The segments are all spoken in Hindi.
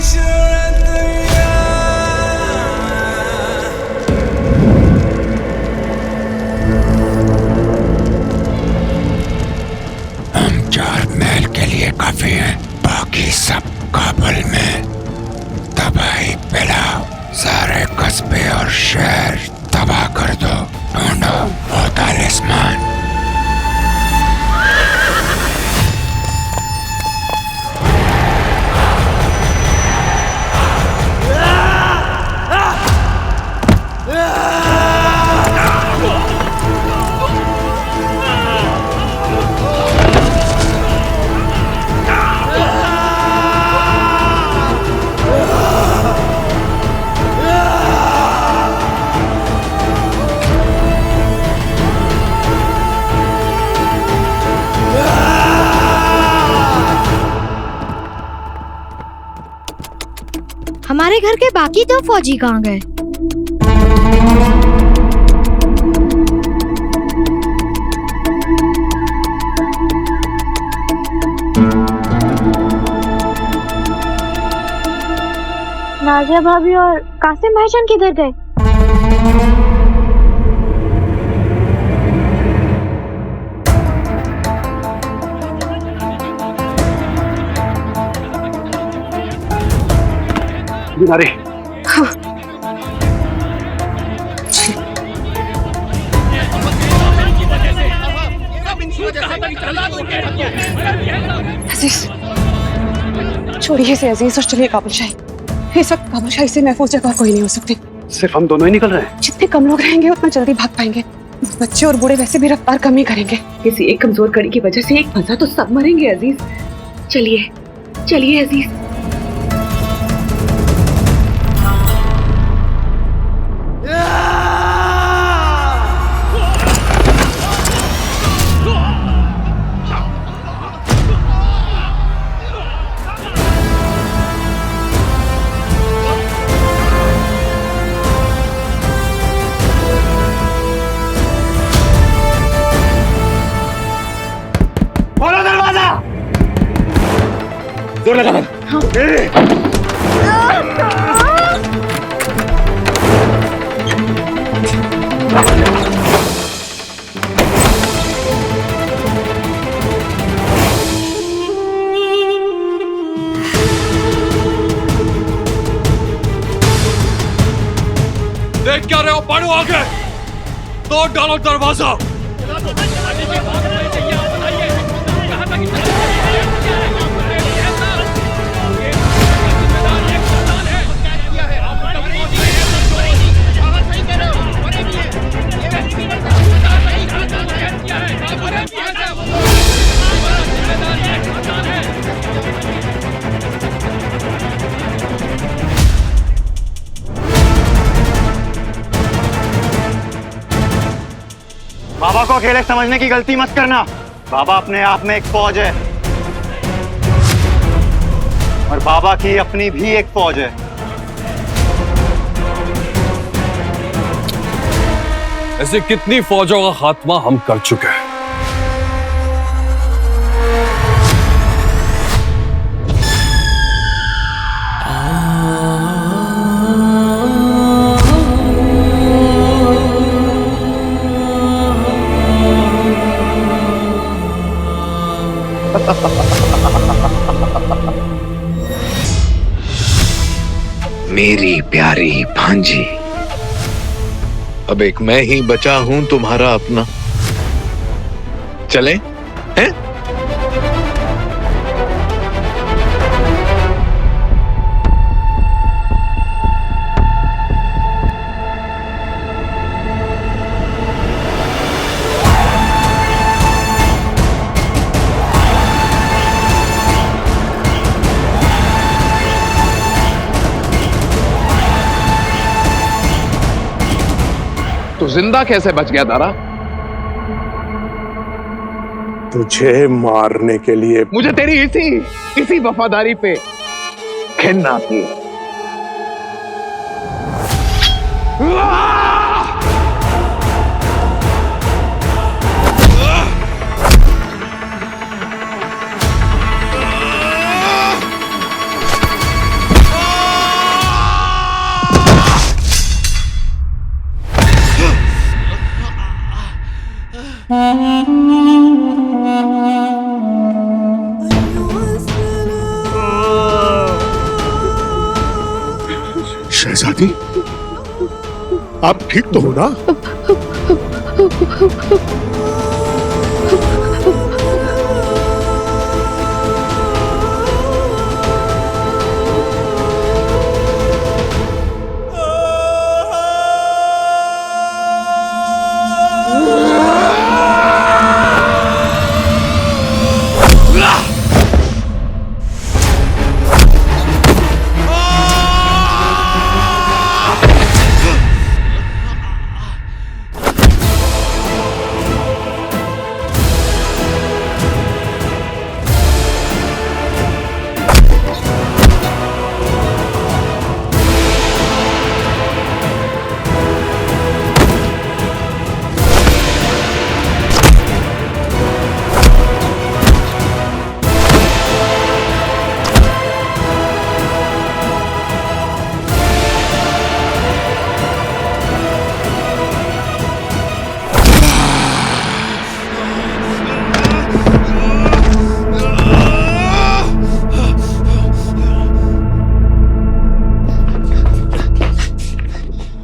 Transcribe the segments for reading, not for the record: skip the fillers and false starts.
हम 4 महल के लिए काफी हैं, बाकी सब काबुल में तबाही फैलाओ, सारे कस्बे और शहर तबाह कर दो, ढूंढो वो तालिस्मान। हमारे घर के बाकी 2 फौजी कहाँ गए? नाजिया भाभी और कासिम भाईजान किधर गए? किनारे। अजीज, छोड़िए से अजीज और चलिए काबुल शाही। इस वक्त काबुल शाही से महफूज जगह कोई नहीं हो सकती। सिर्फ हम दोनों ही निकल रहे हैं। जितने कम लोग रहेंगे उतना जल्दी भाग पाएंगे। बच्चे और बूढ़े वैसे भी रफ्तार कम ही करेंगे। किसी एक कमजोर कड़ी की वजह से एक फंसा तो सब मरेंगे अजीज। चलिए चलिए अजीज। जोर लगा मत। देख क्या रहे हो? बढ़ो आगे, तोड़ डालो दरवाजा। बाबा को अकेले समझने की गलती मत करना। बाबा अपने आप में एक फौज है और बाबा की अपनी भी एक फौज है। ऐसे कितनी फौजों का खात्मा हम कर चुके हैं। मेरी प्यारी भांजी, अब एक मैं ही बचा हूं तुम्हारा अपना। चलें? हैं? तू जिंदा कैसे बच गया दारा? तुझे मारने के लिए मुझे तेरी इसी वफादारी पे घिन आती है। शहजादी, आप ठीक तो हो ना?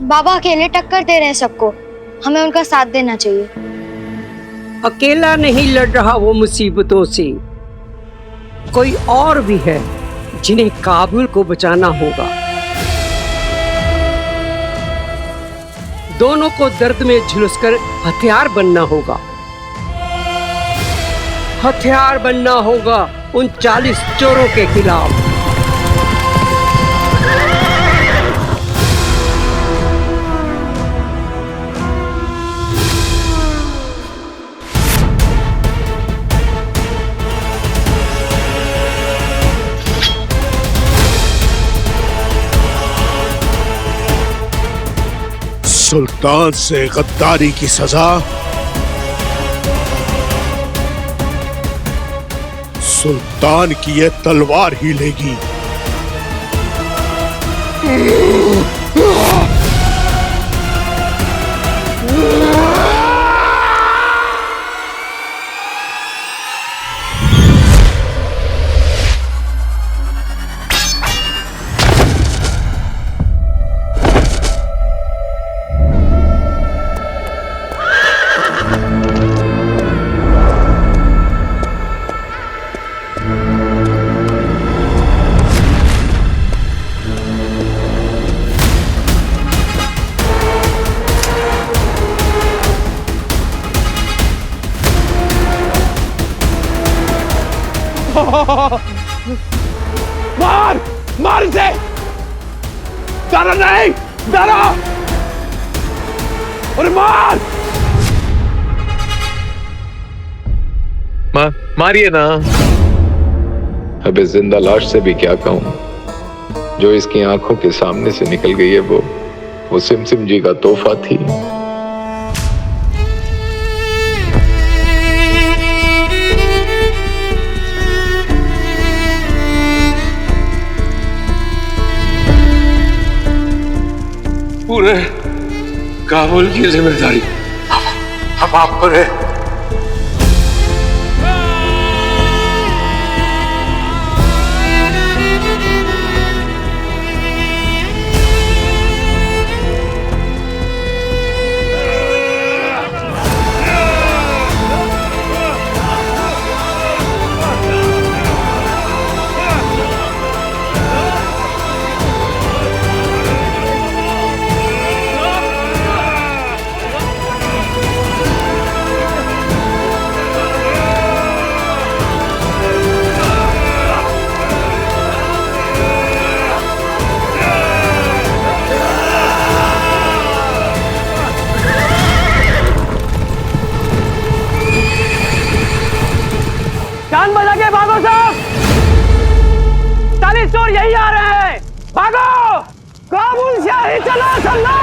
बाबा अकेले टक्कर दे रहे हैं सबको, हमें उनका साथ देना चाहिए। अकेला नहीं लड़ रहा वो मुसीबतों से, कोई और भी है जिन्हें काबुल को बचाना होगा। दोनों को दर्द में झुलसकर हथियार बनना होगा, हथियार बनना होगा उन 40 चोरों के खिलाफ। सुल्तान से गद्दारी की सजा सुल्तान की ये तलवार ही लेगी। मार मार इसे, डरो नहीं, डरो और मार। मारिए ना। अब इस जिंदा लाश से भी क्या कहूं, जो इसकी आंखों के सामने से निकल गई है वो सिमसिम जी का तोहफा थी। पूरे काबुल की जिम्मेदारी अब आप पर है। कान बजा के भागो सब, 40 चोर यही आ रहे हैं, भागो, काबुल शाही चलो चलो।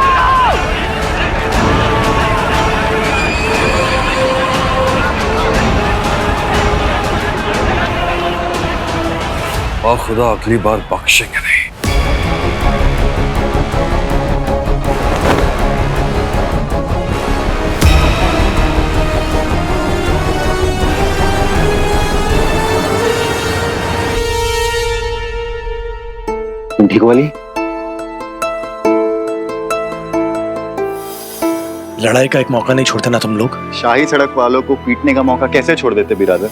और खुदा अगली बार बख्शेंगे नहीं। ठीक वाली, लड़ाई का एक मौका नहीं छोड़ते ना तुम लोग। शाही सड़क वालों को पीटने का मौका कैसे छोड़ देते बिरादर?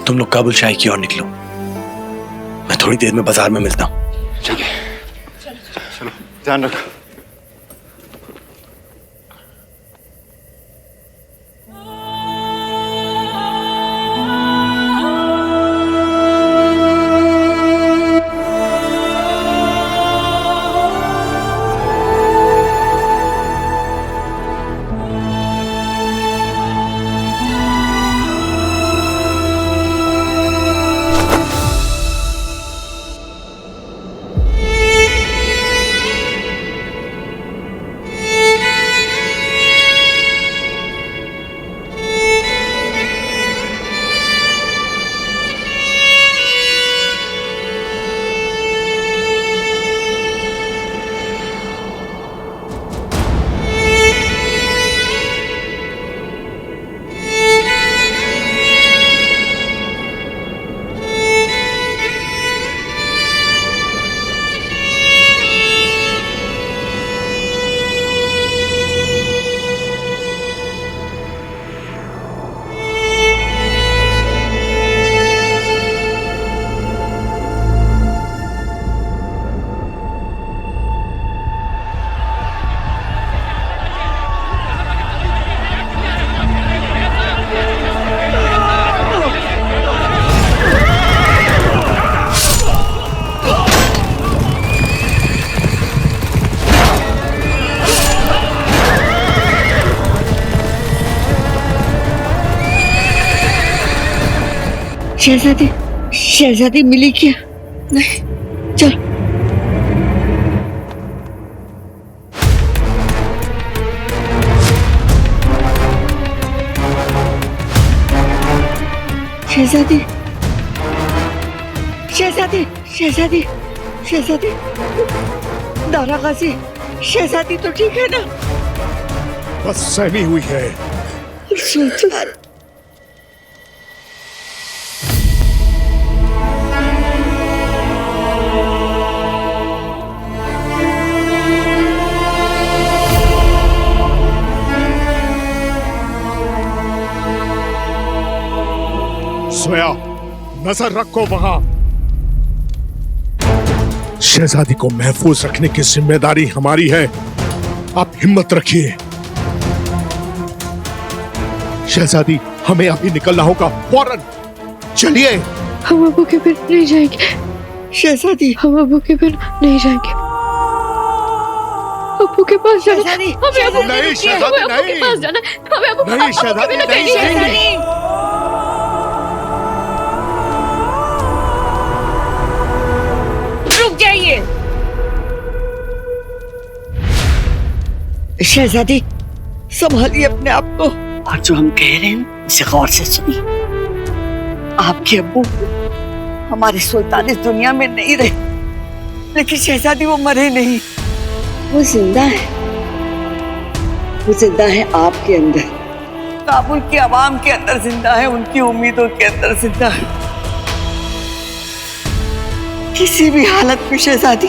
तुम लोग काबुल शाही की ओर निकलो, मैं थोड़ी देर में बाजार में मिलता हूँ। चलो ध्यान रखो। शहजादी, शहजादी मिली क्या? नहीं, चल। शहजादी, शहजादी, शहजादी, शहजादी, दारा गाजी, शहजादी तो ठीक है ना? बस सहमी हुई है। सुल्तान, सोया, नजर रखो वहां। शहजादी को महफूज रखने की जिम्मेदारी हमारी है, आप हिम्मत रखिए। शहजादी, हमें अभी निकलना होगा, फौरन चलिए। हम अबू के बिना नहीं जाएंगे शहजादी, हम अबू के बिना नहीं जाएंगे। अबू के पास जाना, हमें अबू नहीं शहजादी, के पास जाना, हमें अबू नहीं शहजादी, नहीं। रुक जाइए। शहजादी, संभालिए अपने आप को। और जो हम कह रहे हैं उसे गौर से सुनिए। आपके अब्बू हमारे सुल्तान इस दुनिया में नहीं रहे, लेकिन शहजादी वो मरे नहीं, वो जिंदा है। वो जिंदा है आपके अंदर, काबुल की आवाम के अंदर जिंदा है, उनकी उम्मीदों के अंदर जिंदा है। किसी भी हालत में शहजादी,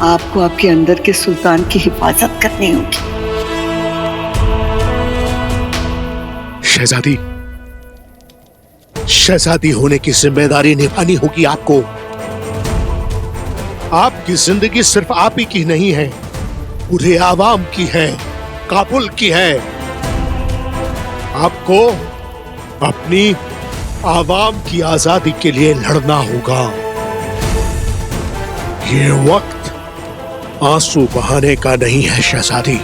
आपको आपके अंदर के सुल्तान की हिफाजत करनी होगी। शहजादी, शहजादी होने की जिम्मेदारी निभानी होगी आपको। आपकी जिंदगी सिर्फ आप ही की नहीं है, पूरे आवाम की है, काबुल की है। आपको अपनी आवाम की आजादी के लिए लड़ना होगा। ये वक्त आंसू बहाने का नहीं है शहजादी,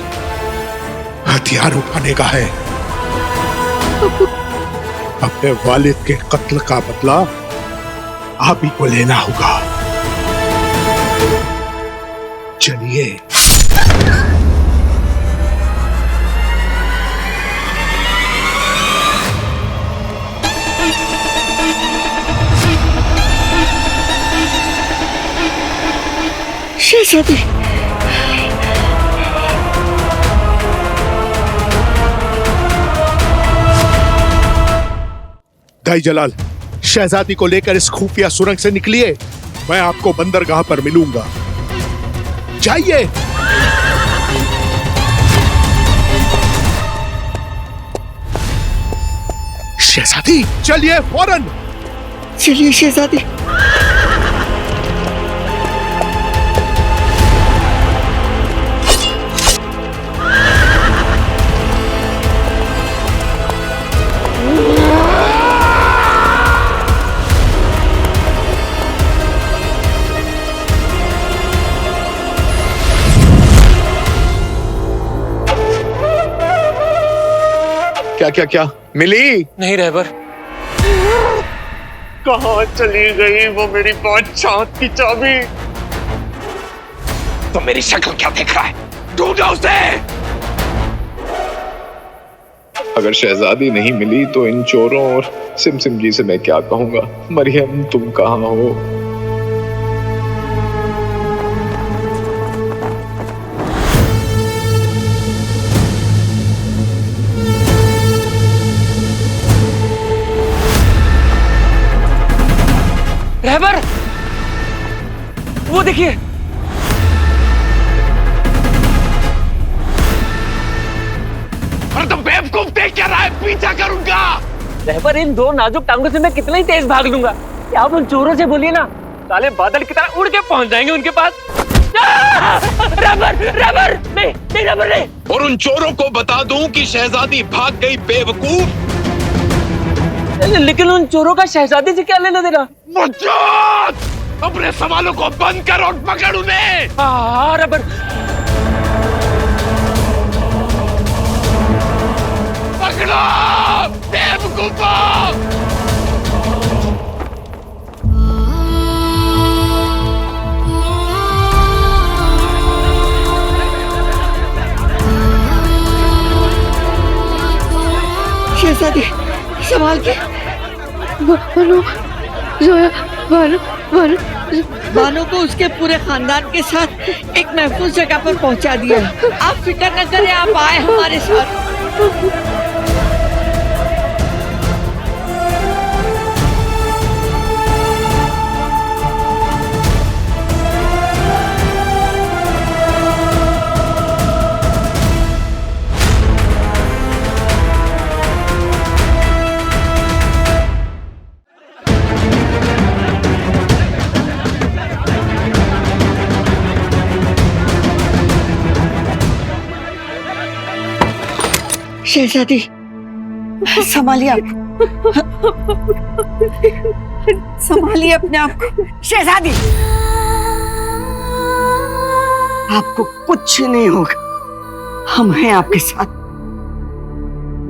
हथियार उठाने का है। अपने वालिद के कत्ल का बदला आप ही को लेना होगा। चलिए। शहजादी, दाई जलाल, शहजादी को लेकर इस खुफिया सुरंग से निकलिए। मैं आपको बंदरगाह पर मिलूंगा। जाइए। शहजादी चलिए फौरन। चलिए शहजादी। क्या क्या क्या मिली? नहीं रहबर। कहाँ चली गई वो मेरी बादशाह की चाबी? तो मेरी शक्ल क्या देख रहा है? ढूंढो उसे। अगर शहजादी नहीं मिली तो इन चोरों और सिमसिम जी से मैं क्या कहूंगा? मरियम तुम कहाँ हो? रहबर, वो देखिए। अरे तो बेवकूफ देख क्या रहा है? पीछा कर उनका। रहबर, इन दो नाजुक टांगों से मैं कितना ही तेज भाग लूंगा। क्या आप उन चोरों से बोलिए ना, काले बादल की तरह उड़ के पहुंच जाएंगे उनके पास। रहबर, रहबर, नहीं, नहीं रहबर नहीं। और उन चोरों को बता दूं कि शहजादी भाग गई, बेवकूफ। लेकिन उन चोरों का शहजादी से क्या लेना देना? अपने सवालों को बंद कर और पकड़ उन्हें। रहबर। पकड़ो बेवकूफों। शहजादी संभाल के। बानो को उसके पूरे खानदान के साथ एक महफूज जगह पर पहुंचा दिया। आप फिक्र न करें, आप आए हमारे साथ। शहजादी संभालिए आप, संभालिए अपने आप को। शहजादी आपको कुछ नहीं होगा, हम हैं आपके साथ।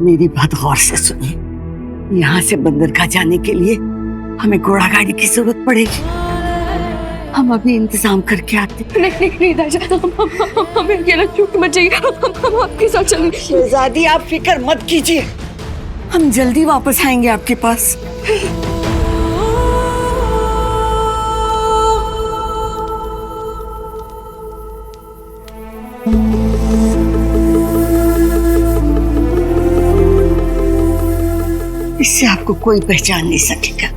मेरी बात गौर से सुनिए। यहाँ से बंदरगाह जाने के लिए हमें घोड़ा गाड़ी की जरूरत पड़ेगी। हम अभी इंतजाम करके आते। नहीं राजा, हमें अकेला छूट मत जाइए, हम आपके साथ चलेंगे। शहजादी आप फिक्र मत कीजिए, हम जल्दी वापस आएंगे आपके पास। इससे आपको कोई पहचान नहीं सकेगा।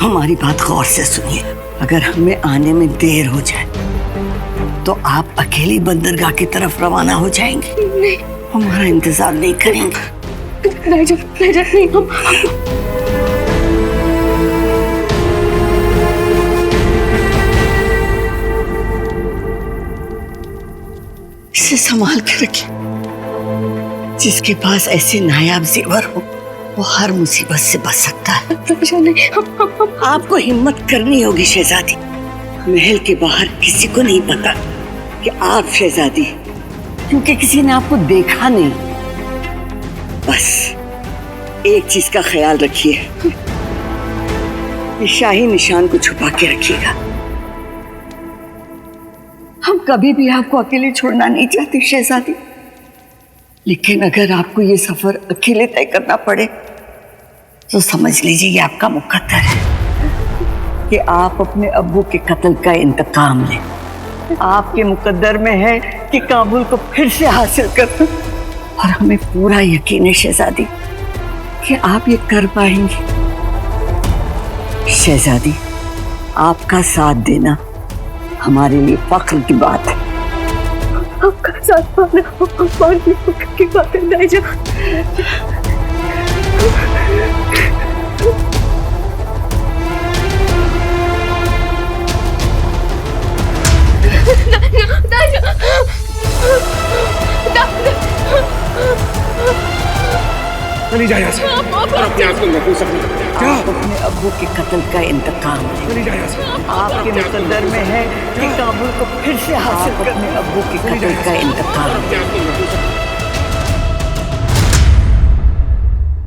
हमारी बात गौर से सुनिए। अगर हमें आने में देर हो जाए तो आप अकेली बंदरगाह की तरफ रवाना हो जाएंगे। नहीं, हमारा इंतजार नहीं करेंगे। राजा, राजा नहीं, हम इसे संभाल के रखिए। जिसके पास ऐसे नायाब जेवर हो वो हर मुसीबत से बच सकता है। नहीं, हम आपको हिम्मत करनी होगी शहजादी। महल के बाहर किसी को नहीं पता कि आप शहजादी, क्योंकि किसी ने आपको देखा नहीं। बस एक चीज का ख्याल रखिए, ये शाही निशान को छुपा के रखिएगा। हम कभी भी आपको अकेले छोड़ना नहीं चाहते शहजादी, लेकिन अगर आपको ये सफर अकेले तय करना पड़े तो समझ लीजिए ये आपका मुकद्दर है कि आप अपने अब्बू के कत्ल का इंतकाम लें। आपके मुकद्दर में है कि काबुल को फिर से हासिल कर, और हमें पूरा यकीन है शहजादी कि आप ये कर पाएंगे। शहजादी आपका साथ देना हमारे लिए फख्र की बात है। आपका साथ पाना हमारे लिए फख्र की बात है नायजा। नहीं जा यहाँ से और अपने आप को महफूज रखना। आप अपने अब्बू के कत्ल का इंतकाम नहीं जा यहाँ से। आपके मुकद्दर में है कि काबुल को फिर से हासिल कर अपने अब्बू के कत्ल का इंतकाम।